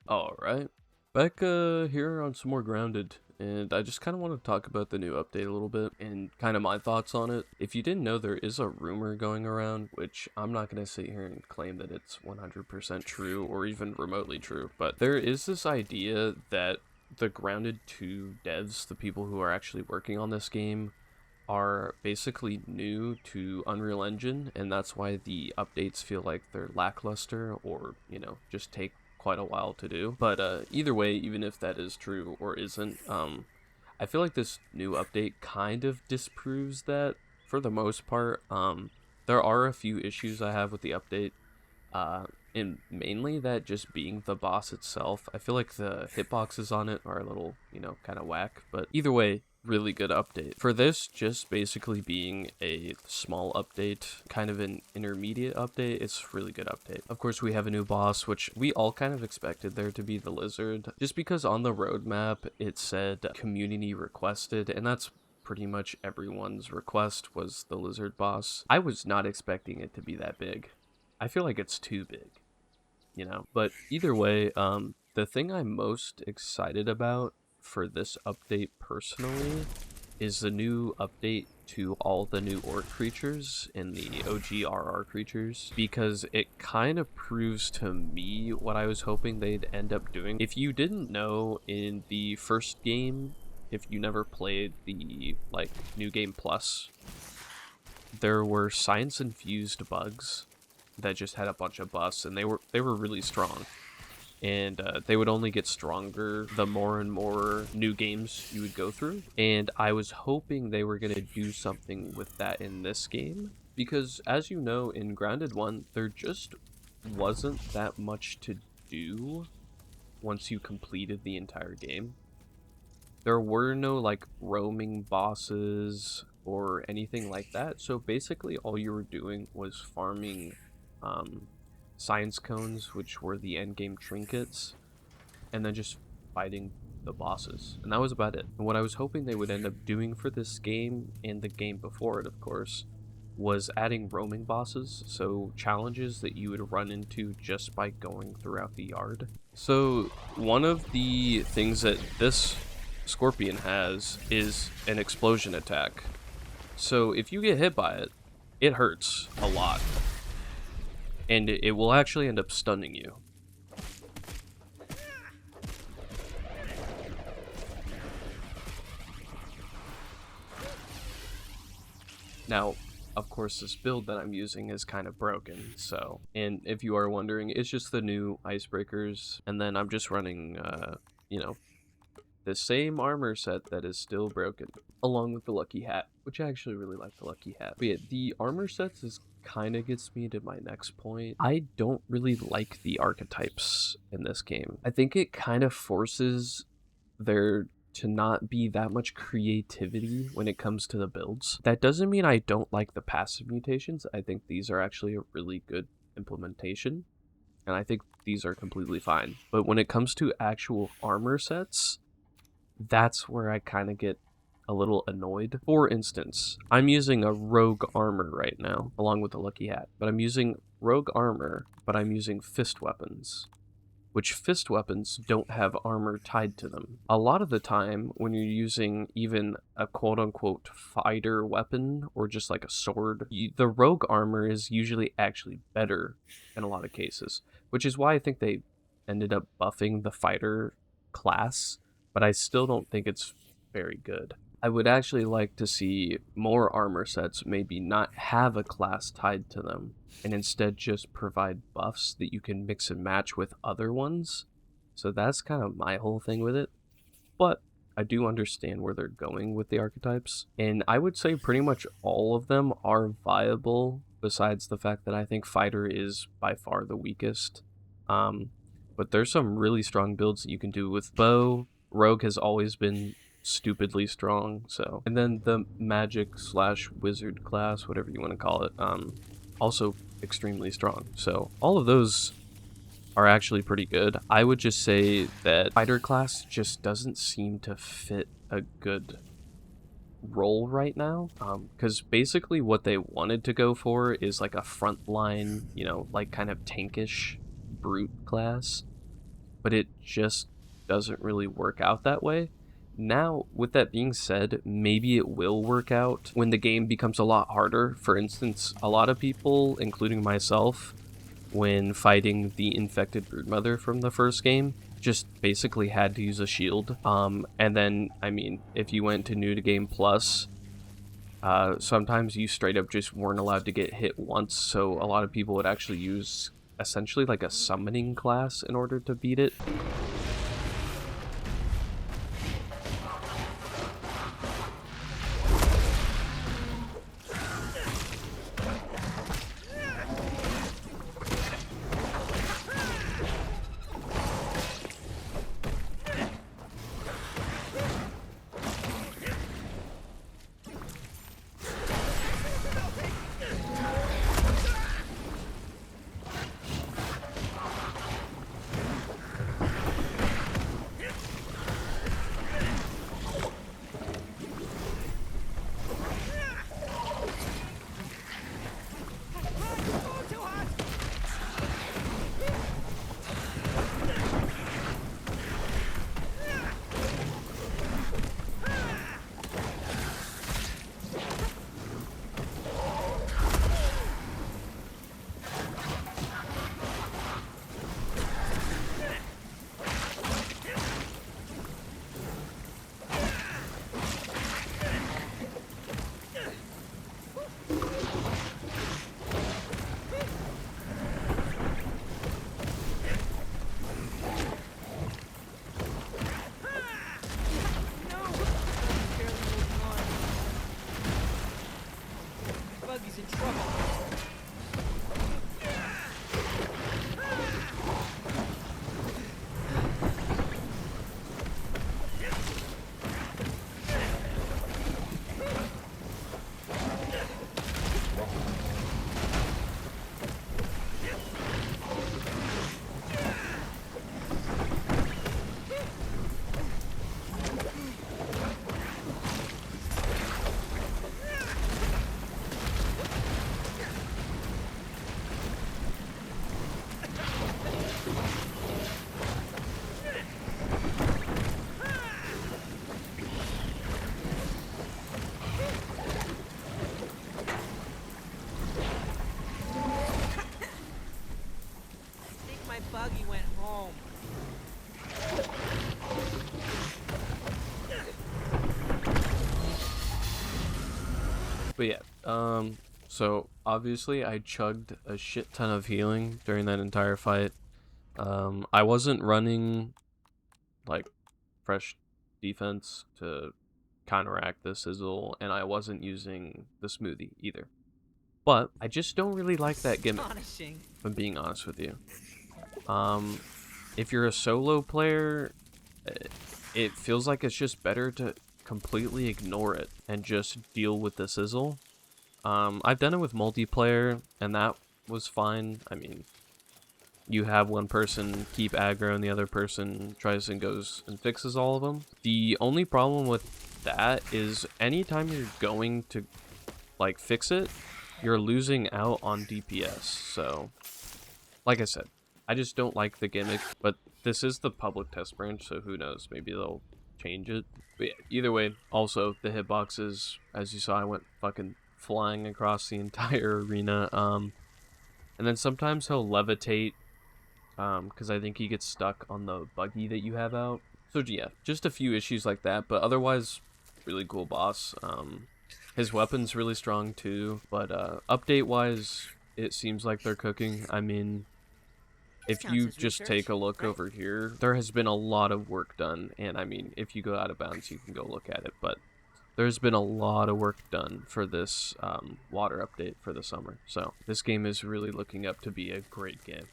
Alright. Back here on some more Grounded, and I just kind of want to talk about the new update a little bit and kind of my thoughts on it. If you didn't know, there is a rumor going around, which I'm not going to sit here and claim that it's 100% true or even remotely true, but there is this idea that the Grounded 2 devs, the people who are actually working on this game, are basically new to Unreal Engine, and that's why the updates feel like they're lackluster or, just take quite a while to do. But either way, even if that is true or isn't, I feel like this new update kind of disproves that for the most part. There are a few issues I have with the update, and mainly that just being the boss itself. I feel like the hitboxes on it are a little, kind of whack, but either way, really good update. For this just basically being a small update, kind of an intermediate update, it's really good update. Of course, we have a new boss, which we all kind of expected there to be the lizard, just because on the roadmap it said community requested, and that's pretty much everyone's request was the lizard boss. I was not expecting it to be that big. I feel like it's too big, but either way, the thing I'm most excited about for this update personally is the new update to all the new orc creatures in the OGRR creatures, because it kind of proves to me what I was hoping they'd end up doing. If you didn't know, in the first game, if you never played the New Game Plus, there were science infused bugs that just had a bunch of buffs, and they were really strong, and they would only get stronger the more and more new games you would go through. And I was hoping they were going to do something with that in this game, because as you know, in Grounded 1 there just wasn't that much to do once you completed the entire game. There were no roaming bosses or anything like that, so basically all you were doing was farming science cones, which were the endgame trinkets, and then just fighting the bosses, and that was about it. And what I was hoping they would end up doing for this game, and the game before it of course, was adding roaming bosses, so challenges that you would run into just by going throughout the yard. So one of the things that this scorpion has is an explosion attack. So if you get hit by it, it hurts a lot, and it will actually end up stunning you. Now, of course, this build that I'm using is kind of broken, so, and if you are wondering, it's just the new icebreakers, and then I'm just running, the same armor set that is still broken, along with the lucky hat, which I actually really like the lucky hat. But yeah, the armor sets is kind of gets me to my next point. I don't really like the archetypes in this game. I think it kind of forces there to not be that much creativity when it comes to the builds. That doesn't mean I don't like the passive mutations. I think these are actually a really good implementation, and I think these are completely fine. But when it comes to actual armor sets, that's where I kind of get a little annoyed. For instance, I'm using a rogue armor right now, along with the lucky hat, but I'm using rogue armor, but I'm using fist weapons, which fist weapons don't have armor tied to them. A lot of the time, when you're using even a quote-unquote fighter weapon, or just like a sword, the rogue armor is usually actually better in a lot of cases, which is why I think they ended up buffing the fighter class, but I still don't think it's very good. I would actually like to see more armor sets maybe not have a class tied to them, and instead just provide buffs that you can mix and match with other ones. So that's kind of my whole thing with it. But I do understand where they're going with the archetypes, and I would say pretty much all of them are viable, besides the fact that I think fighter is by far the weakest. But there's some really strong builds that you can do with bow. Rogue has always been stupidly strong, so, and then the magic slash wizard class, whatever you want to call it, also extremely strong. So all of those are actually pretty good. I would just say that fighter class just doesn't seem to fit a good role right now, because basically what they wanted to go for is like a frontline, kind of tankish brute class, but it just doesn't really work out that way. Now, with that being said, maybe it will work out when the game becomes a lot harder. For instance, a lot of people, including myself, when fighting the infected broodmother from the first game, just basically had to use a shield. And then, I mean, if you went to New to Game Plus, sometimes you straight up just weren't allowed to get hit once, so a lot of people would actually use essentially like a summoning class in order to beat it. Buggy's in trouble. Buggy went home. But yeah, so obviously I chugged a shit ton of healing during that entire fight. I wasn't running like fresh defense to counteract the sizzle, and I wasn't using the smoothie either. But I just don't really like that gimmick, Astonishing. if I'm being honest with you. If you're a solo player, it feels like it's just better to completely ignore it and just deal with the sizzle. I've done it with multiplayer, and that was fine. I mean, you have one person keep aggro and the other person tries and goes and fixes all of them. The only problem with that is anytime you're going to like fix it, you're losing out on DPS. So, like I said, I just don't like the gimmick, but this is the public test branch, so who knows, maybe they'll change it. But yeah, either way, also the hitboxes, as you saw, I went fucking flying across the entire arena. And then sometimes he'll levitate, because I think he gets stuck on the buggy that you have out. So yeah, just a few issues like that, but otherwise, really cool boss. His weapon's really strong too, but update-wise, it seems like they're cooking. I mean, if you just take a look over here, there has been a lot of work done, and I mean, if you go out of bounds, you can go look at it, but there's been a lot of work done for this water update for the summer. So this game is really looking up to be a great game.